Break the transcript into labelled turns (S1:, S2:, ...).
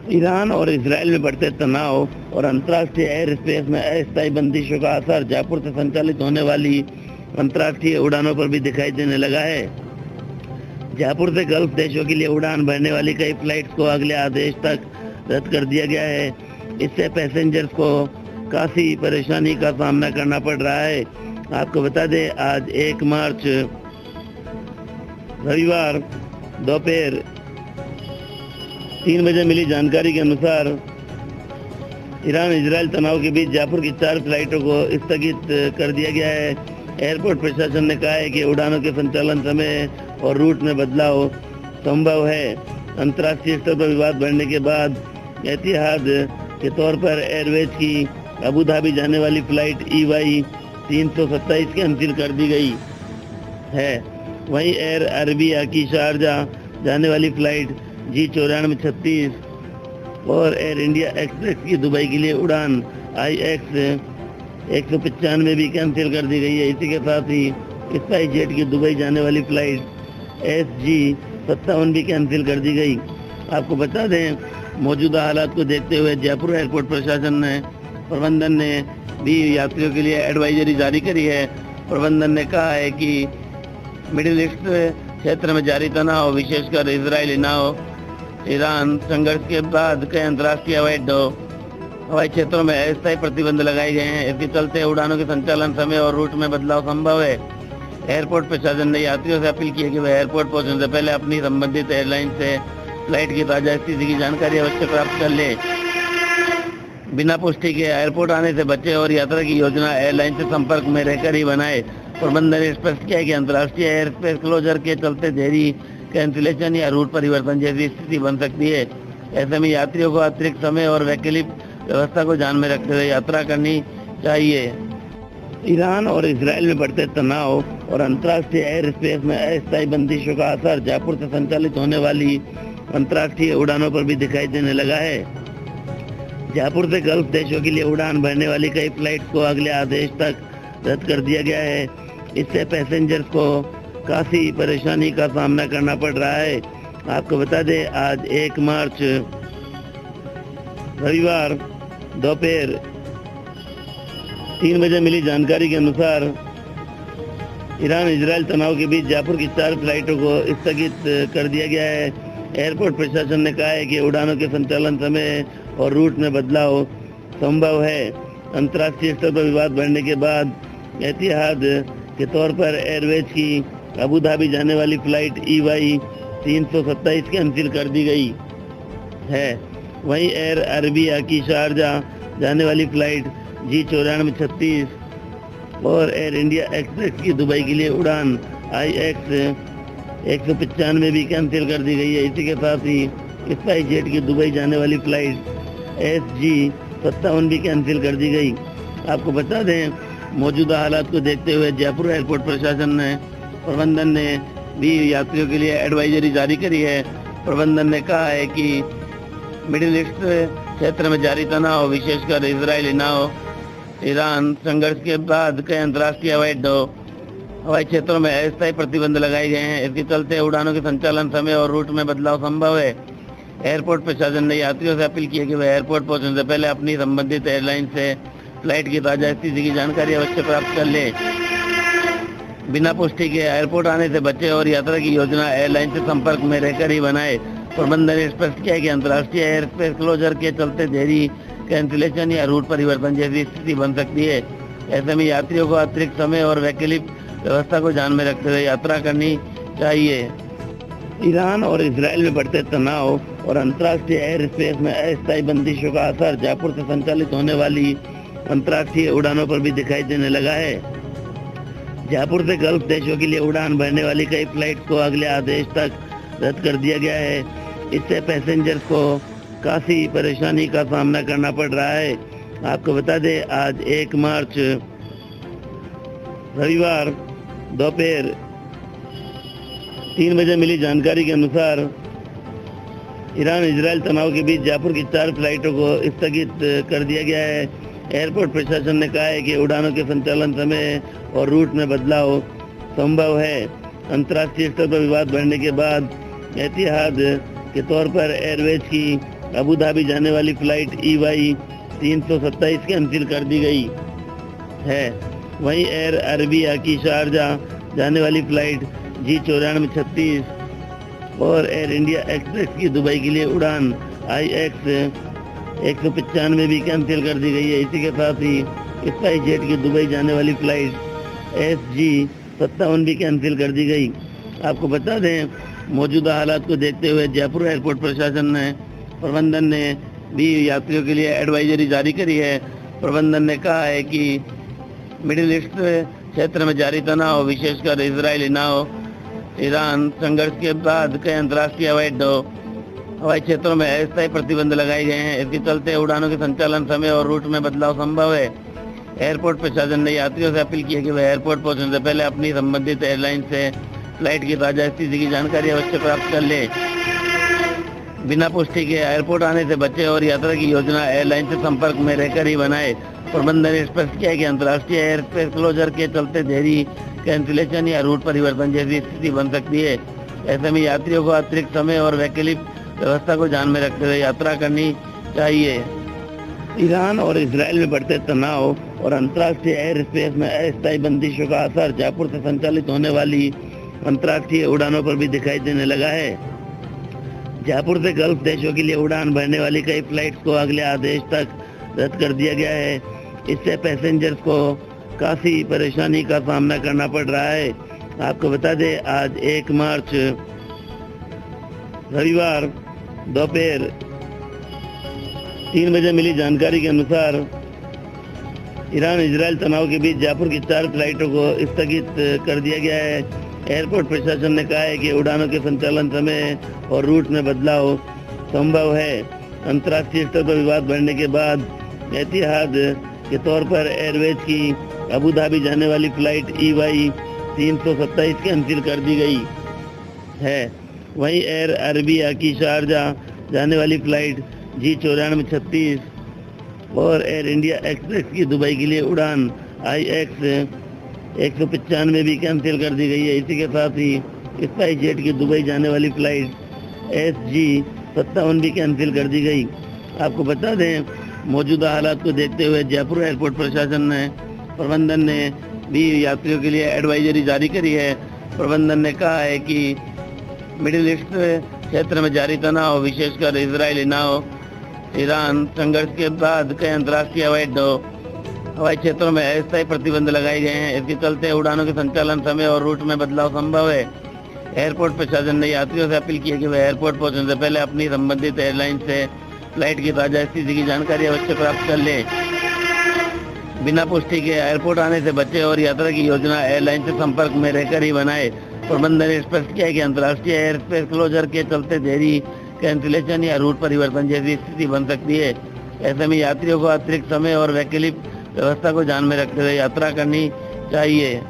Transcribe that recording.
S1: Iran और Israel में बढ़ते तनाव और अंतर्राष्ट्रीय एयर स्पेस में अस्थायी बंदिशों का असर जयपुर से संचालित होने वाली अंतर्राष्ट्रीय उड़ानों पर भी दिखाई देने लगा है। जयपुर से गल्फ देशों के लिए उड़ान भरने वाली कई फ्लाइट्स को अगले आदेश तक रद्द कर दिया गया है। इससे पैसेंजर्स को काफ़ी परेशानी का सामना करना पड़ रहा है। आपको बता दें, आज 1 मार्च रविवार दोपहर 3 बजे मिली जानकारी के अनुसार ईरान इजराइल तनाव के बीच जयपुर की 4 फ्लाइटों को स्थगित कर दिया गया है। एयरपोर्ट प्रशासन ने कहा है कि उड़ानों के संचालन समय और रूट में बदलाव संभव है। अंतर्राष्ट्रीय स्तर पर विवाद बढ़ने के बाद एतिहाद के तौर पर एयरवेज की अबू धाबी जाने वाली फ्लाइट EY 327 कैंसिल कर दी गई है। वहीं एयर अरबिया की शारजा जाने वाली फ्लाइट G9436 और एयर इंडिया एक्सप्रेस की दुबई के लिए उड़ान IX 195 भी कैंसिल कर दी गई है। इसी के साथ ही स्पाइस जेट की दुबई जाने वाली फ्लाइट SG57 भी कैंसिल कर दी गई। आपको बता दें, मौजूदा हालात को देखते हुए जयपुर एयरपोर्ट प्रबंधन ने भी यात्रियों के लिए एडवाइजरी जारी करी है। प्रबंधन ने कहा है कि मिडिल ईस्ट क्षेत्र में जारी तनाव, विशेषकर इजरायली नाव ईरान संघर्ष के बाद कई अंतर्राष्ट्रीय हवाई क्षेत्रों में अस्थायी प्रतिबंध लगाए गए हैं। इसके चलते उड़ानों के संचालन समय और रूट में बदलाव संभव है। एयरपोर्ट प्रशासन ने यात्रियों से अपील की है कि वे एयरपोर्ट पहुंचने से पहले अपनी संबंधित एयरलाइन से फ्लाइट की ताज़ा स्थिति की जानकारी अवश्य प्राप्त कर ले। बिना पुष्टि के एयरपोर्ट आने से बचे और यात्रा की योजना एयरलाइन से संपर्क में रहकर ही बनाए। प्रबंधन ने स्पष्ट किया कि अंतर्राष्ट्रीय एयर स्पेस क्लोजर के चलते देरी, कैंसिलेशन या रूट परिवर्तन जैसी स्थिति बन सकती है। ऐसे में यात्रियों को अतिरिक्त समय और वैकल्पिक व्यवस्था को ध्यान में रखते हुए यात्रा करनी चाहिए। ईरान और इसराइल में बढ़ते तनाव और अंतर्राष्ट्रीय एयर स्पेस में अस्थायी बंदिशों का असर जयपुर से संचालित होने वाली अंतर्राष्ट्रीय उड़ानों पर भी दिखाई देने लगा है। जयपुर से गल्फ देशों के लिए उड़ान भरने वाली कई फ्लाइट्स को अगले आदेश तक रद्द कर दिया गया है। इससे पैसेंजर्स को काफ़ी परेशानी का सामना करना पड़ रहा है। आपको बता दें, आज 1 मार्च रविवार दोपहर 3 बजे मिली जानकारी के अनुसार ईरान इजराइल तनाव के बीच जयपुर की 4 फ्लाइटों को स्थगित कर दिया गया है। एयरपोर्ट प्रशासन ने कहा है कि उड़ानों के संचालन समय और रूट में बदलाव संभव है। अंतर्राष्ट्रीय स्तर पर विवाद बढ़ने के बाद एतिहाद के तौर पर एयरवेज की अबू धाबी जाने वाली फ्लाइट EY 327 कैंसिल कर दी गई है। वहीं एयर अरबिया की शारजा जाने वाली फ्लाइट G9436 और एयर इंडिया एक्सप्रेस की दुबई के लिए उड़ान IX 195 भी कैंसिल कर दी गई है। इसी के साथ ही स्पाइस जेट की दुबई जाने वाली फ्लाइट SG57 भी कैंसिल कर दी गई। आपको बता दें, मौजूदा हालात को देखते हुए जयपुर एयरपोर्ट प्रबंधन ने भी यात्रियों के लिए एडवाइजरी जारी करी है। प्रबंधन ने कहा है कि मिडिल ईस्ट क्षेत्र में जारी तनाव, विशेषकर इजरायली नाव ईरान संघर्ष के बाद कई अंतर्राष्ट्रीय हवाई क्षेत्रों में अस्थायी प्रतिबंध लगाए गए हैं। इसके चलते उड़ानों के संचालन समय और रूट में बदलाव संभव है। एयरपोर्ट प्रशासन ने यात्रियों से अपील की है कि वे एयरपोर्ट पहुंचने से पहले अपनी संबंधित एयरलाइन से फ्लाइट की ताज़ा स्थिति की जानकारी अवश्य प्राप्त कर ले। बिना पुष्टि के एयरपोर्ट आने से बचे और यात्रा की योजना एयरलाइन से संपर्क में रहकर ही बनाए। प्रबंधन ने स्पष्ट किया कि अंतर्राष्ट्रीय एयर स्पेस क्लोजर के चलते देरी, कैंसिलेशन या रूट परिवर्तन जैसी स्थिति बन सकती है। ऐसे में यात्रियों को अतिरिक्त समय और वैकल्पिक व्यवस्था को ध्यान में रखते हुए यात्रा करनी चाहिए। ईरान और इसराइल में बढ़ते तनाव और अंतर्राष्ट्रीय एयर स्पेस में अस्थायी बंदिशों का असर जयपुर से संचालित होने वाली अंतर्राष्ट्रीय उड़ानों पर भी दिखाई देने लगा है। जयपुर से गल्फ देशों के लिए उड़ान भरने वाली कई फ्लाइट्स को अगले आदेश तक रद्द कर दिया गया है। इससे पैसेंजर्स को काफ़ी परेशानी का सामना करना पड़ रहा है। आपको बता दें, आज 1 मार्च रविवार दोपहर 3 बजे मिली जानकारी के अनुसार ईरान इजराइल तनाव के बीच जयपुर की 4 फ्लाइटों को स्थगित कर दिया गया है। एयरपोर्ट प्रशासन ने कहा है कि उड़ानों के संचालन समय और रूट में बदलाव संभव है। अंतर्राष्ट्रीय स्तर पर विवाद बढ़ने के बाद एतिहाद के तौर पर एयरवेज की अबू धाबी जाने वाली फ्लाइट EY 327 कैंसिल कर दी गई है। वहीं एयर अरबिया की शारजा जाने वाली फ्लाइट G9436 और एयर इंडिया एक्सप्रेस की दुबई के लिए उड़ान IX 195 भी कैंसिल कर दी गई है। इसी के साथ ही स्पाइस जेट की दुबई जाने वाली फ्लाइट SG57 भी कैंसिल कर दी गई। आपको बता दें, मौजूदा हालात को देखते हुए जयपुर एयरपोर्ट प्रबंधन ने भी यात्रियों के लिए एडवाइजरी जारी करी है। प्रबंधन ने कहा है कि मिडिल ईस्ट क्षेत्र में जारी तनाव, विशेषकर इजरायली नाव ईरान संघर्ष के बाद कई अंतर्राष्ट्रीय हवाई क्षेत्रों में अस्थायी प्रतिबंध लगाए गए हैं। इसके चलते उड़ानों के संचालन समय और रूट में बदलाव संभव है। एयरपोर्ट प्रशासन ने यात्रियों से अपील की है कि वे एयरपोर्ट पहुंचने से पहले अपनी संबंधित एयरलाइन से फ्लाइट की ताज़ा स्थिति की जानकारी अवश्य प्राप्त कर लें। बिना पुष्टि के एयरपोर्ट आने से बचें और यात्रा की योजना एयरलाइन से संपर्क में रहकर ही बनाए। प्रबंधन ने स्पष्ट किया कि अंतर्राष्ट्रीय एयर स्पेस क्लोजर के चलते देरी, कैंसिलेशन या रूट परिवर्तन जैसी स्थिति बन सकती है। ऐसे में यात्रियों को अतिरिक्त समय और वैकल्पिक व्यवस्था को ध्यान में रखते हुए यात्रा करनी चाहिए। ईरान और इजराइल में बढ़ते तनाव और अंतर्राष्ट्रीय एयर स्पेस में अस्थायी बंदिशों का असर जयपुर से संचालित होने वाली अंतर्राष्ट्रीय उड़ानों पर भी दिखाई देने लगा है। जयपुर से गल्फ देशों के लिए उड़ान भरने वाली कई फ्लाइट्स को अगले आदेश तक रद्द कर दिया गया है। इससे पैसेंजर्स को काफ़ी परेशानी का सामना करना पड़ रहा है। आपको बता दें, आज 1 मार्च रविवार दोपहर 3 बजे मिली जानकारी के अनुसार ईरान इजराइल तनाव के बीच जयपुर की 4 फ्लाइटों को स्थगित कर दिया गया है। एयरपोर्ट प्रशासन ने कहा है कि उड़ानों के संचालन समय और रूट में बदलाव संभव है। अंतर्राष्ट्रीय स्तर पर विवाद बढ़ने के बाद एहतियात के तौर पर एयरवेज की अबू धाबी जाने वाली फ्लाइट EY 327 कैंसिल कर दी गई है। वहीं एयर अरबिया की शारजा जाने वाली फ्लाइट G9436 और एयर इंडिया एक्सप्रेस की दुबई के लिए उड़ान IX 195 भी कैंसिल कर दी गई है। इसी के साथ ही स्पाइस जेट की दुबई जाने वाली फ्लाइट SG57 भी कैंसिल कर दी गई। आपको बता दें, मौजूदा हालात को देखते हुए जयपुर एयरपोर्ट प्रबंधन ने भी यात्रियों के लिए एडवाइजरी जारी करी है। प्रबंधन ने कहा है कि मिडिल ईस्ट क्षेत्र में जारी तनाव, विशेषकर इजरायली नाव ईरान संघर्ष के बाद कई अंतर्राष्ट्रीय हवाई क्षेत्रों में अस्थायी प्रतिबंध लगाए गए हैं। इसके चलते उड़ानों के संचालन समय और रूट में बदलाव संभव है। एयरपोर्ट प्रशासन ने यात्रियों से अपील की है कि वे एयरपोर्ट पहुंचने से पहले अपनी संबंधित एयरलाइन से फ्लाइट की ताज़ा स्थिति की जानकारी अवश्य प्राप्त कर लें। बिना पुष्टि के एयरपोर्ट आने से बचें और यात्रा की योजना एयरलाइन से संपर्क में रहकर ही बनाए। प्रबंधन ने स्पष्ट किया कि अंतर्राष्ट्रीय एयर स्पेस क्लोजर के चलते देरी, कैंसिलेशन या रूट परिवर्तन जैसी स्थिति बन सकती है। ऐसे में यात्रियों को अतिरिक्त समय और वैकल्पिक व्यवस्था को ध्यान में रखते हुए यात्रा करनी चाहिए।